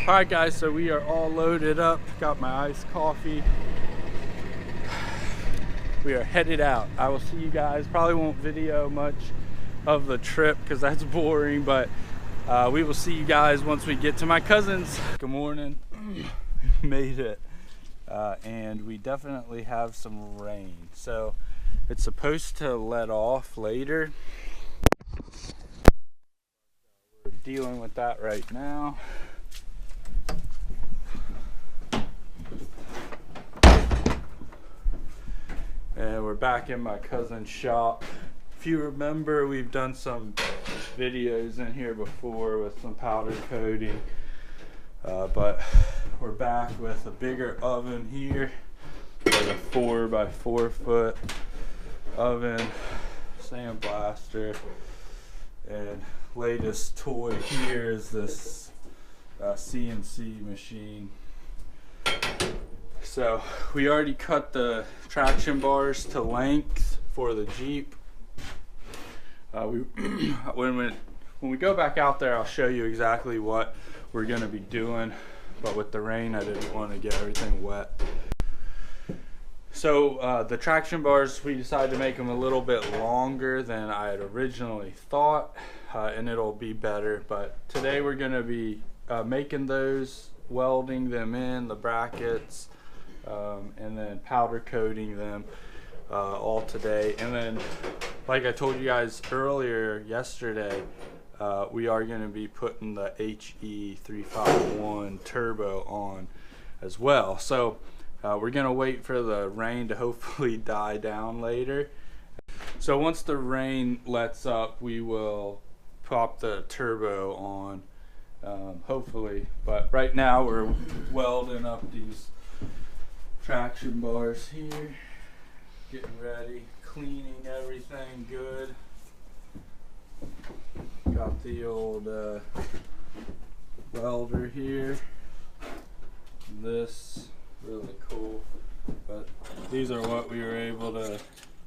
Alright guys, so we are all loaded up, got my iced coffee. We are headed out. I will see you guys. Probably won't video much of the trip because that's boring, but we will see you guys once we get to my cousin's. Good morning. Made it. And we definitely have some rain. So it's supposed to let off later. We're dealing with that right now. And we're back in my cousin's shop. If you remember, we've done some videos in here before with some powder coating, but we're back with a bigger oven here, like a 4x4 foot oven, sandblaster, and latest toy here is this CNC machine. So we already cut the traction bars to length for the Jeep. When we go back out there, I'll show you exactly what we're gonna be doing. But with the rain, I didn't want to get everything wet. So the traction bars, we decided to make them a little bit longer than I had originally thought, and it'll be better. But today we're gonna be making those, welding them in, the brackets, and then powder coating them all today. And then, like I told you guys earlier yesterday, we are going to be putting the HE351 turbo on as well. So we're going to wait for the rain to hopefully die down later. So once the rain lets up, we will pop the turbo on, hopefully. But right now we're welding up these traction bars here, getting ready, cleaning everything good. Got the old welder here. This really cool, but these are what we were able to,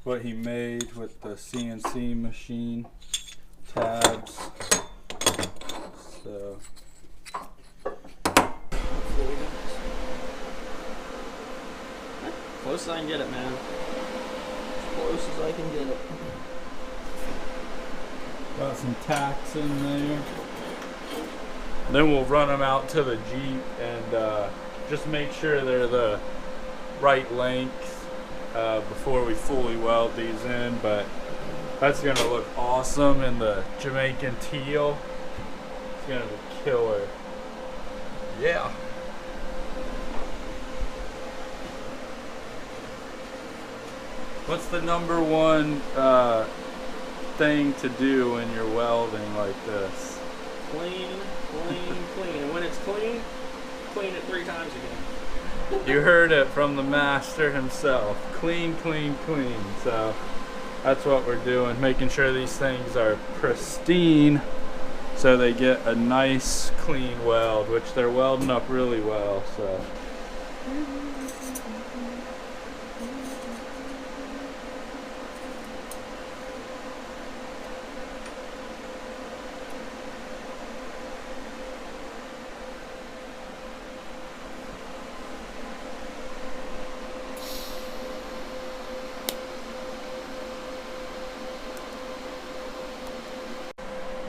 what he made with the CNC machine tabs. So close as I can get it, man. As close as I can get it. got some tacks in there. Then we'll run them out to the Jeep and just make sure they're the right length before we fully weld these in. But that's gonna look awesome in the Jamaican teal. It's gonna be killer. Yeah. What's the number one thing to do when you're welding like this? Clean, clean, clean. And when it's clean, clean it 3 times again. You heard it from the master himself. Clean, clean, clean. So that's what we're doing, making sure these things are pristine so they get a nice clean weld, which they're welding up really well.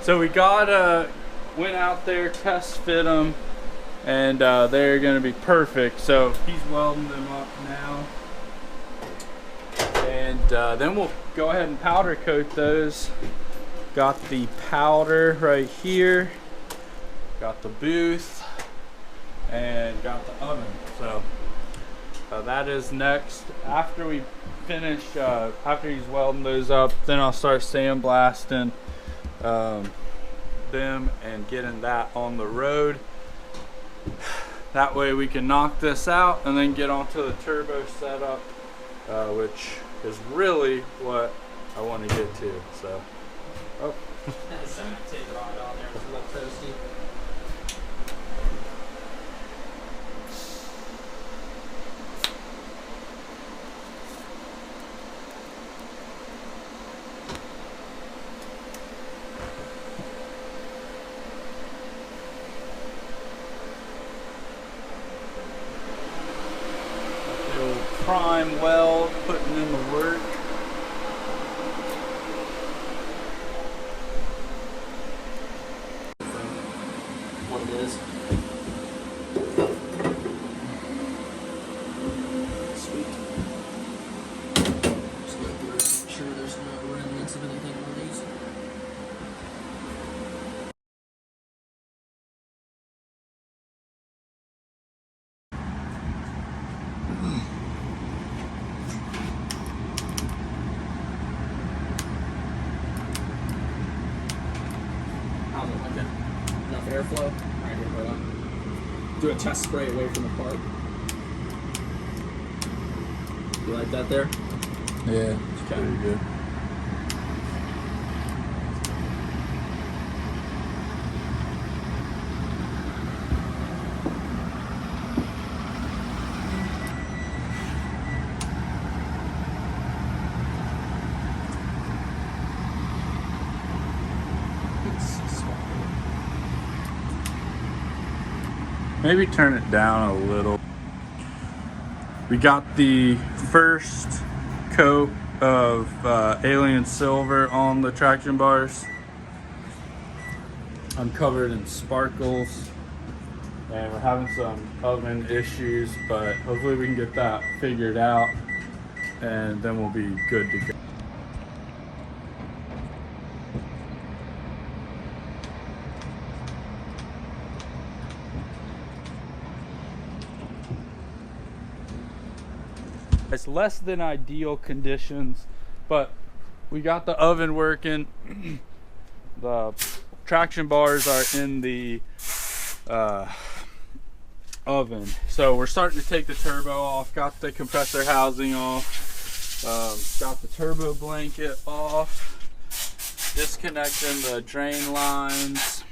So we went out there, test fit them, and they're gonna be perfect. So he's welding them up now, and then we'll go ahead and powder coat those. Got the powder right here, got the booth, and got the oven. So that is next. After we finish, after he's welding those up, then I'll start sandblasting them and getting that on the road. That way we can knock this out and then get onto the turbo setup, which is really what I want to get to. So, oh. That's a tape rod on there, it's a little toasty. prime weld, putting in the work. What it is. Sweet. Just go through, make sure there's no remnants of anything on these. How's it looking? Enough airflow? Alright, here, hold on. Do a test spray away from the part. You like that there? Yeah, it's pretty good. Maybe turn it down a little. We got the first coat of alien silver on the traction bars. I'm covered in sparkles and we're having some oven issues, but hopefully we can get that figured out and then we'll be good to go. It's less than ideal conditions, but we got the oven working. The traction bars are in the oven, so we're starting to take the turbo off. Got the compressor housing off, got the turbo blanket off, disconnecting the drain lines,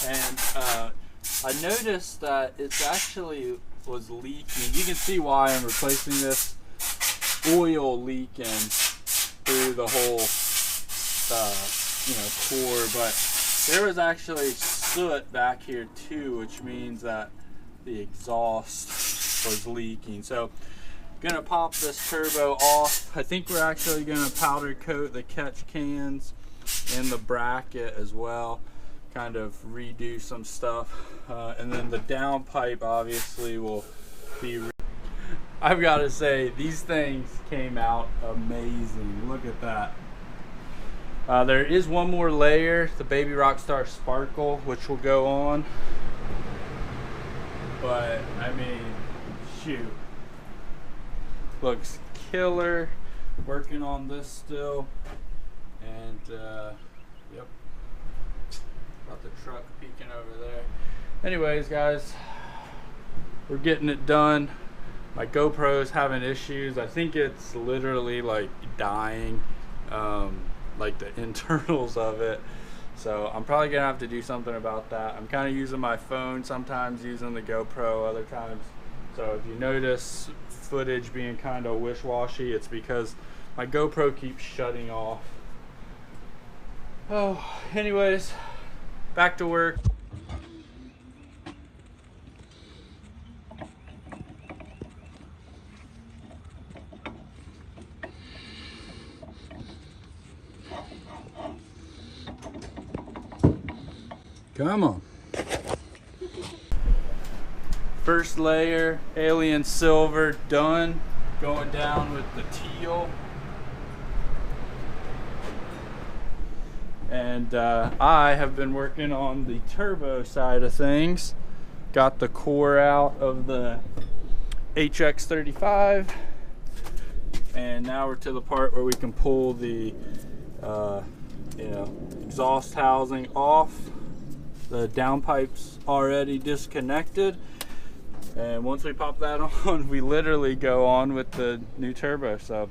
and I noticed that it's actually was leaking. You can see why I'm replacing this. Oil leaking through the whole core, but there was actually soot back here too, which means that the exhaust was leaking. So I'm gonna pop this turbo off. I think we're actually gonna powder coat the catch cans and the bracket as well, kind of redo some stuff, and then the downpipe obviously will be I've got to say, these things came out amazing. Look at that. There is one more layer, the Baby Rockstar Sparkle, which will go on. But, I mean, shoot. Looks killer. Working on this still. And, yep. Got the truck peeking over there. Anyways, guys, we're getting it done. My GoPro's having issues. I think it's literally like dying, like the internals of it. So I'm probably gonna have to do something about that. I'm kind of using my phone sometimes, using the GoPro other times. So if you notice footage being kind of wish-washy, it's because my GoPro keeps shutting off. Oh, anyways, back to work. Come on. First layer, alien silver, done. Going down with the teal. And I have been working on the turbo side of things. Got the core out of the HX35. And now we're to the part where we can pull the exhaust housing off. The downpipe's already disconnected, and once we pop that on, we literally go on with the new turbo. So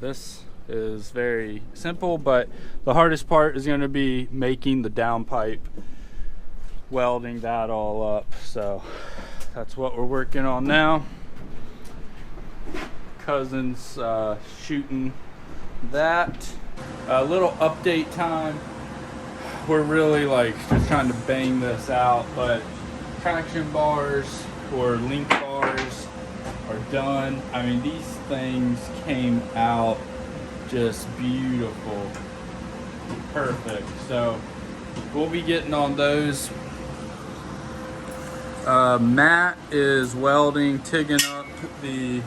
this is very simple, but the hardest part is going to be making the downpipe, welding that all up. So that's what we're working on now. Cousin's shooting that. A little update time. We're really like just trying to bang this out, but traction bars or link bars are done. I mean, these things came out just beautiful, perfect. So we'll be getting on those. Matt is welding, tigging up the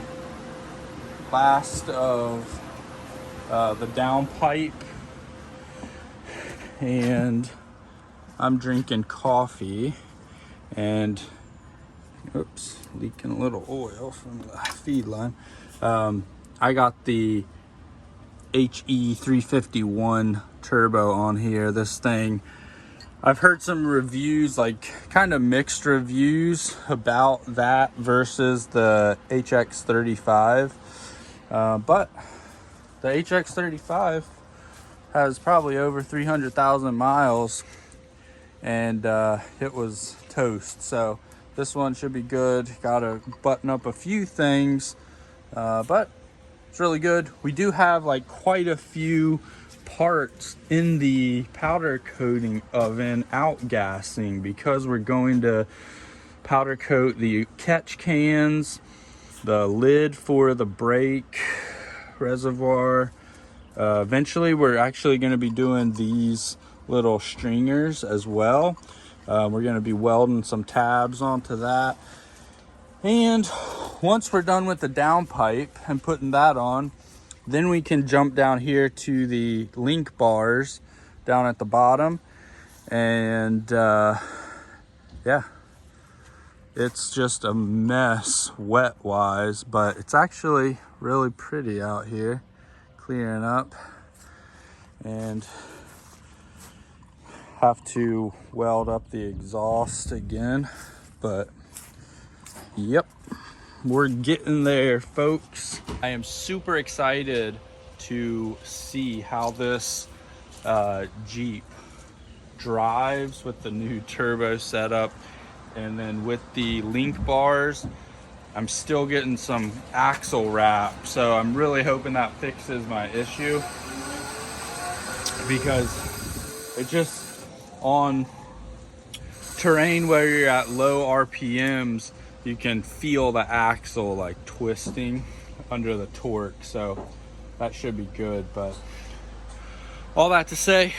last of the downpipe, and I'm drinking coffee, and oops, leaking a little oil from the feed line. I got the HE351 turbo on here. This thing, I've heard some reviews, like kind of mixed reviews about that versus the HX35, but the HX35 has probably over 300,000 miles, and it was toast. So this one should be good. Got to button up a few things, but it's really good. We do have like quite a few parts in the powder coating oven outgassing, because we're going to powder coat the catch cans, the lid for the brake reservoir. Eventually we're actually going to be doing these little stringers as well. We're going to be welding some tabs onto that, and once we're done with the downpipe and putting that on, then we can jump down here to the link bars down at the bottom. And yeah, it's just a mess wet wise, but it's actually really pretty out here, clearing up. And have to weld up the exhaust again, but yep, we're getting there, folks. I am super excited to see how this Jeep drives with the new turbo setup, and then with the link bars. I'm still getting some axle wrap, so I'm really hoping that fixes my issue, because it just, on terrain where you're at low RPMs, you can feel the axle like twisting under the torque, so that should be good. But all that to say,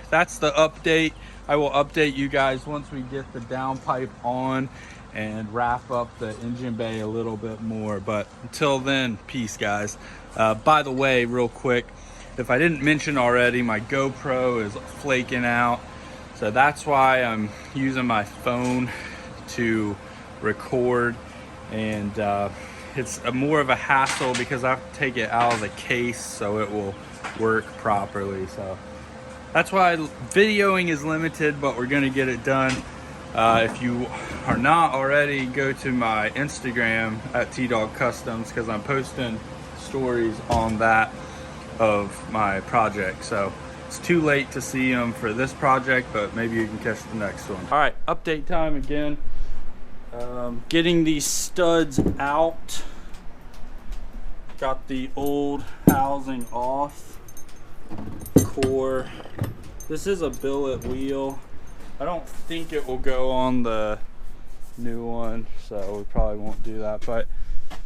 that's the update. I will update you guys once we get the downpipe on and wrap up the engine bay a little bit more. But until then, peace, guys. By the way, real quick, if I didn't mention already, my GoPro is flaking out, so that's why I'm using my phone to record, and it's more of a hassle because I have to take it out of the case so it will work properly. So that's why videoing is limited, but we're gonna get it done. If you are not already, go to my Instagram at T-Dog Customs, because I'm posting stories on that of my project. So it's too late to see them for this project, but maybe you can catch the next one. All right, update time again. Getting these studs out. Got the old housing off. Core. This is a billet wheel. I don't think it will go on the new one, so we probably won't do that, but you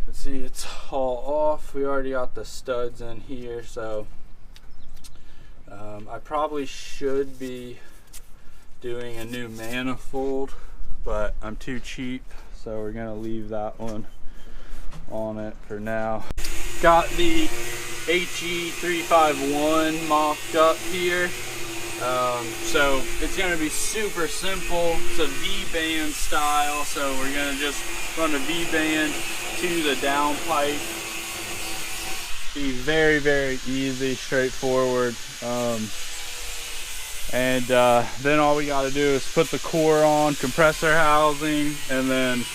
can see it's all off. We already got the studs in here, so I probably should be doing a new manifold, but I'm too cheap, so we're gonna leave that one on it for now. Got the HE351 mocked up here. So it's gonna be super simple. It's a V-band style, so we're gonna just run a V-band to the downpipe. Be very, very easy, straightforward. Then all we got to do is put the core on, compressor housing, and then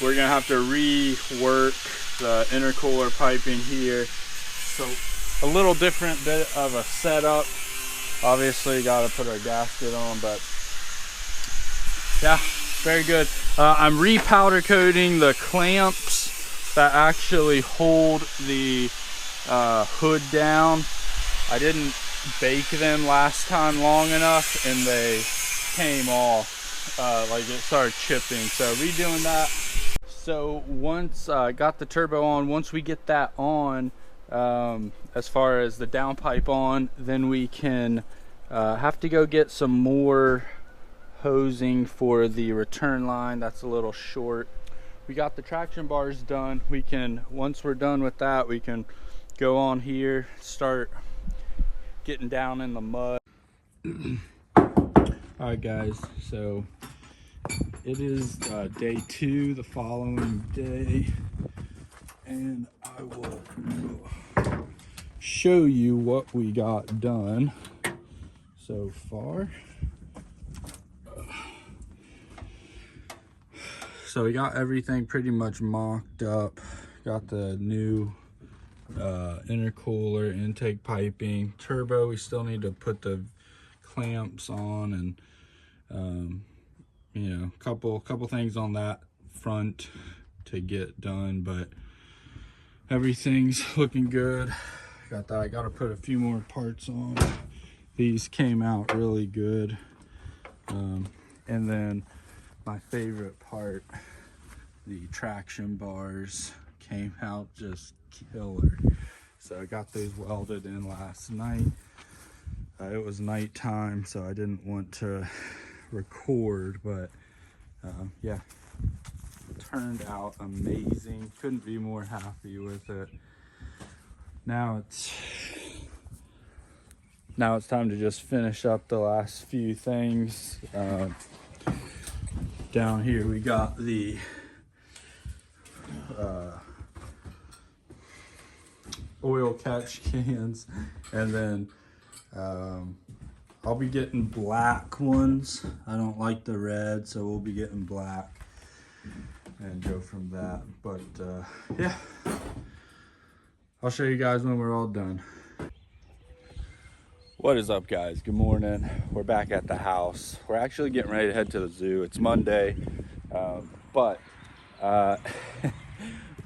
we're gonna have to rework the intercooler piping here. So a little different bit of a setup. Obviously got to put our gasket on, but yeah, very good. I'm re-powder coating the clamps that actually hold the hood down. I didn't bake them last time long enough, and they came off, like it started chipping, so redoing that. So once got the turbo on, once we get that on, as far as the downpipe on, then we can have to go get some more hosing for the return line. That's a little short. We got the traction bars done. We can, once we're done with that, we can go on here, start getting down in the mud. All right guys, so it is day 2, the following day, and I will show you what we got done so far. So we got everything pretty much mocked up. Got the new intercooler, intake piping, turbo. We still need to put the clamps on, and you know, couple things on that front to get done, but everything's looking good. Got that. I got to put a few more parts on. These came out really good, and then my favorite part, the traction bars, came out just killer. So I got those welded in last night. It was nighttime, so I didn't want to record, but yeah, turned out amazing. Couldn't be more happy with it. Now it's time to just finish up the last few things. Down here we got the oil catch cans, and then I'll be getting black ones. I don't like the red, so we'll be getting black and go from that. But yeah, I'll show you guys when we're all done. What is up, guys? Good morning. We're back at the house. We're actually getting ready to head to the zoo. It's Monday, but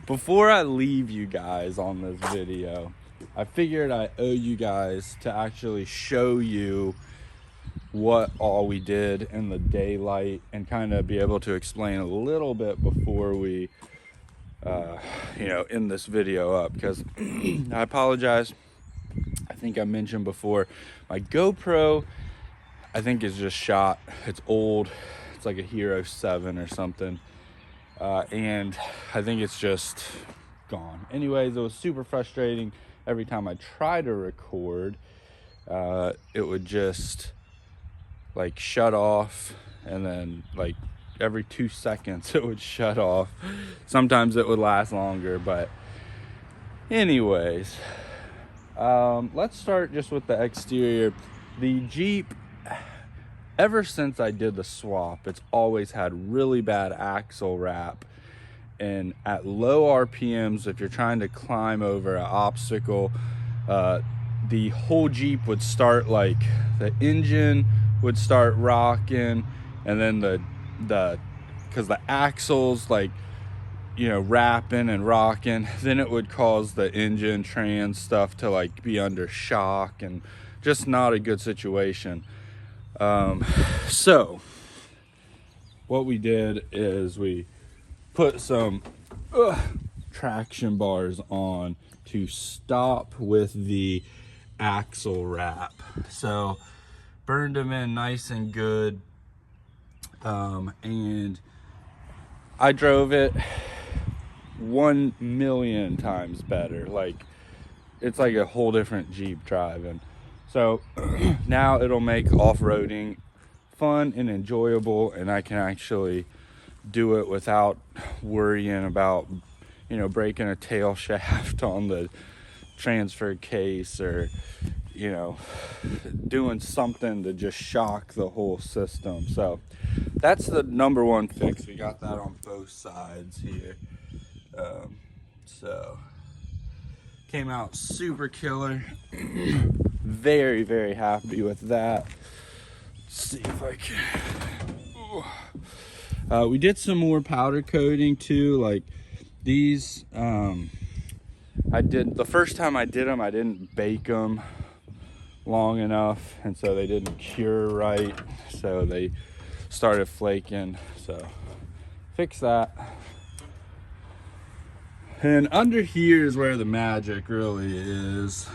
before I leave you guys on this video, I figured I owe you guys to actually show you what all we did in the daylight and kind of be able to explain a little bit before we you know, end this video up, because I apologize. I think I mentioned before, my GoPro, I think, is just shot. It's old. It's like a Hero 7 or something. And I think it's just gone. Anyways, it was super frustrating. Every time I try to record, it would just like shut off, and then like every 2 seconds it would shut off. Sometimes it would last longer, but anyways, let's start just with the exterior. The Jeep, ever since I did the swap, it's always had really bad axle wrap, and at low RPMs, if you're trying to climb over an obstacle, the whole Jeep would start, like the engine would start rocking, and then because the axles, like, you know, wrapping and rocking, then it would cause the engine trans stuff to like be under shock, and just not a good situation. So what we did is we put some traction bars on to stop with the axle wrap. So burned them in nice and good, and I drove it 1,000,000 times better. Like, it's like a whole different Jeep driving. So now it'll make off-roading fun and enjoyable, and I can actually do it without worrying about, you know, breaking a tail shaft on the transfer case, or, you know, doing something to just shock the whole system. So that's the number one fix. We got that on both sides here. So came out super killer. Very, very happy with that. Let's see if I can. We did some more powder coating too. Like these, I did the first time I did them, I didn't bake them long enough, and so they didn't cure right, so they started flaking. So fix that. And under here is where the magic really is.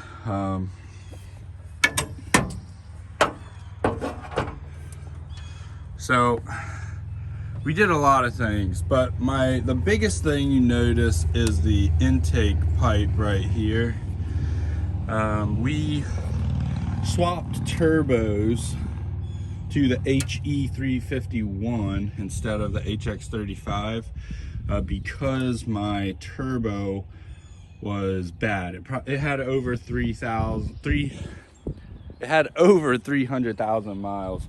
So we did a lot of things, but the biggest thing you notice is the intake pipe right here. We swapped turbos to the HE351 instead of the HX35 because my turbo was bad. It had over 300,000 miles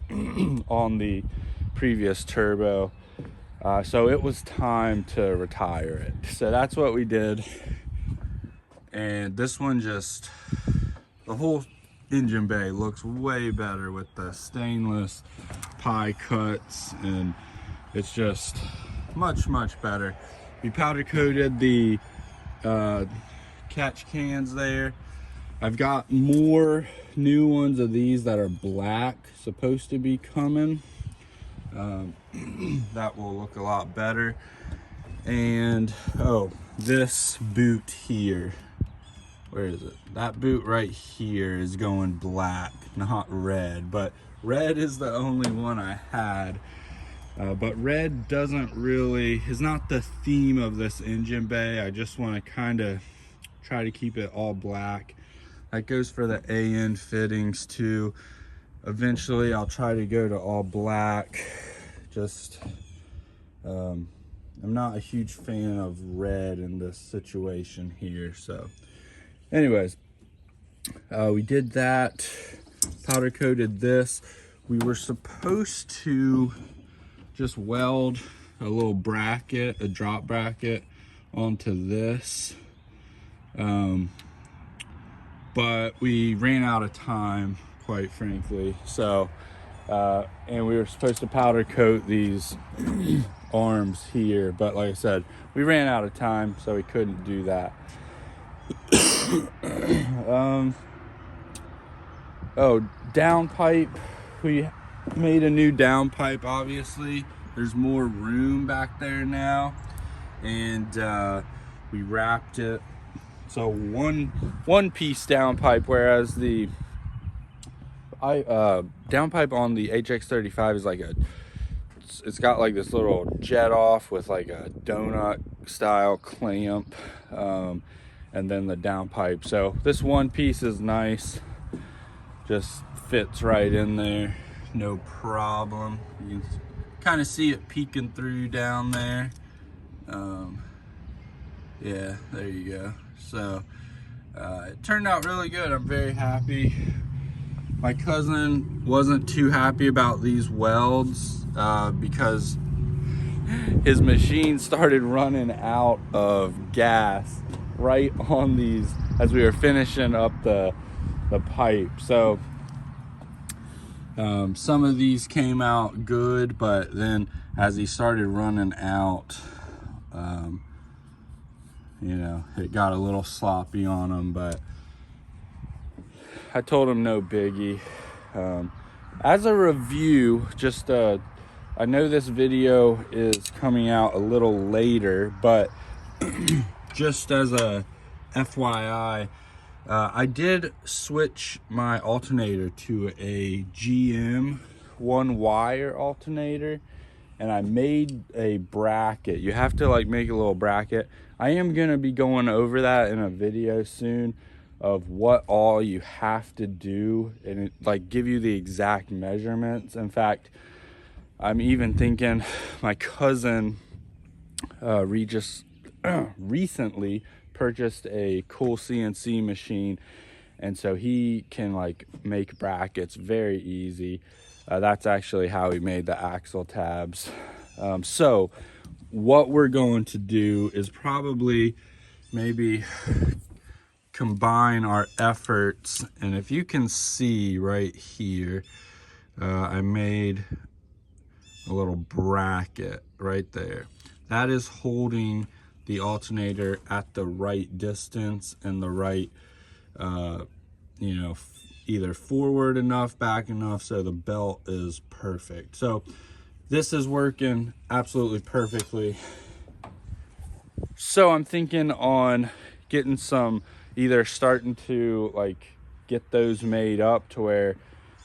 on the previous turbo, so it was time to retire it. So that's what we did, and this one just, the whole engine bay looks way better with the stainless pie cuts, and it's just much better. We powder coated the catch cans there. I've got more new ones of these that are black, supposed to be coming. That will look a lot better. And oh, this boot here, where is it? That boot right here is going black, not red, but red is the only one I had. But red is not the theme of this engine bay. I just want to kind of try to keep it all black. That goes for the AN fittings too. Eventually I'll try to go to all black. Just I'm not a huge fan of red in this situation here. So anyways, we did that, powder coated this. We were supposed to just weld a little bracket, a drop bracket onto this, but we ran out of time, quite frankly. So and we were supposed to powder coat these arms here, but like I said, we ran out of time, so we couldn't do that. Oh, downpipe, we made a new downpipe. Obviously there's more room back there now, and we wrapped it, so one piece downpipe, whereas the downpipe on the HX35 is like it's got like this little jet off with like a donut style clamp, and then the downpipe. So this one piece is nice, just fits right in there, no problem. You can kind of see it peeking through down there. Yeah, there you go. So it turned out really good. I'm very happy. My cousin wasn't too happy about these welds because his machine started running out of gas right on these as we were finishing up the pipe. So some of these came out good, but then as he started running out, you know, it got a little sloppy on him, but I told him no biggie. As a review, just I know this video is coming out a little later, but just as a FYI, I did switch my alternator to a GM one wire alternator, and I made a bracket. You have to like make a little bracket. I am gonna be going over that in a video soon of what all you have to do, and it like give you the exact measurements. In fact, I'm even thinking my cousin recently purchased a cool CNC machine, and so he can like make brackets very easy. That's actually how he made the axle tabs. So what we're going to do is probably maybe combine our efforts, and if you can see right here, I made a little bracket right there. That is holding the alternator at the right distance and the right, you know, either forward enough, back enough, so the belt is perfect. So this is working absolutely perfectly. So I'm thinking on getting some, either starting to like get those made up to where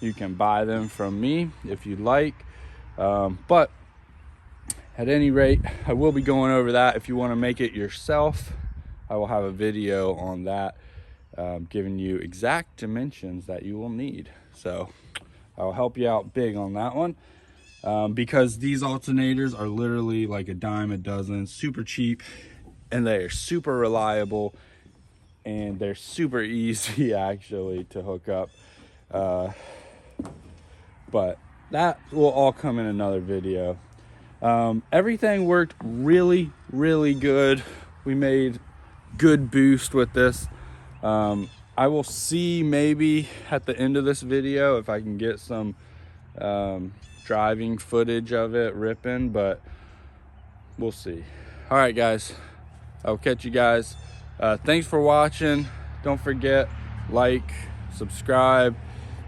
you can buy them from me if you'd like. But at any rate, I will be going over that. If you want to make it yourself, I will have a video on that, giving you exact dimensions that you will need. So I'll help you out big on that one, because these alternators are literally like a dime a dozen, super cheap, and they are super reliable, and they're super easy actually to hook up. But that will all come in another video. Everything worked really good. We made good boost with this. I will see maybe at the end of this video if I can get some driving footage of it ripping, but we'll see. All right, guys, I'll catch you guys. Thanks for watching. Don't forget, like, subscribe.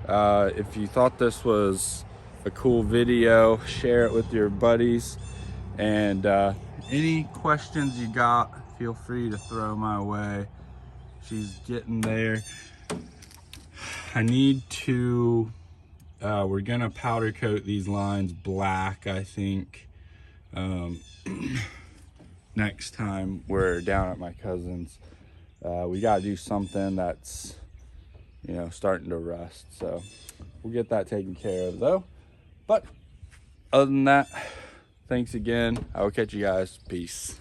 If you thought this was a cool video, share it with your buddies. And any questions you got, feel free to throw my way. She's getting there. I need to, we're gonna powder coat these lines black, I think. Next time we're down at my cousin's. We gotta do something that's, you know, starting to rust. So we'll get that taken care of though. But other than that, thanks again. I will catch you guys. Peace.